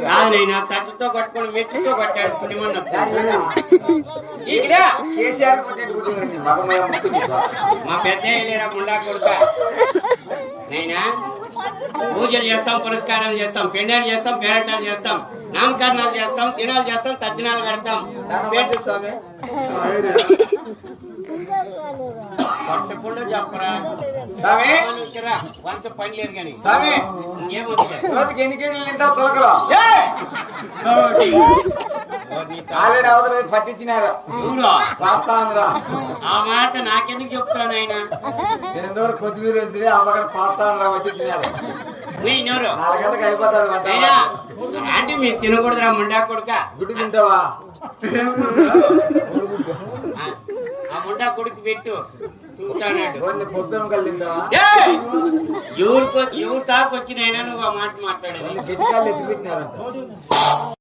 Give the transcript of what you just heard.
కాదునైనా తట్టుతో కొట్టుకుని మెట్టుతో కొట్టాడు పుణ్యమన్న మా పెద్ద లేరా ముండా కొడుక నైనా పూజలు చేస్తాం, పురస్కారాలు చేస్తాం, పెండాలు చేస్తాం, పేరటాలు చేస్తాం, నామకరణాలు చేస్తాం, దినాలు చేస్తాం, తద్దినాలు కడతాం. పట్టుకుండా చెప్పరా వంత పని లేదు కానీ పట్టించినారా ఆ మాట నాకెందుకు చెప్తాను ఆయన కొత్తిమీర పాస్తాను పట్టించినారు అయిపోతారు అంటే మీరు తినకూడదురా ముండా కొడుక గుడ్డు తింటావా ఆ ముండా కొడుకు పెట్టు ఎవరు తాకొచ్చినైనా నువ్వు ఆ మాట మాట్లాడేది గట్టిగా ఎత్తి పెట్టినారంట.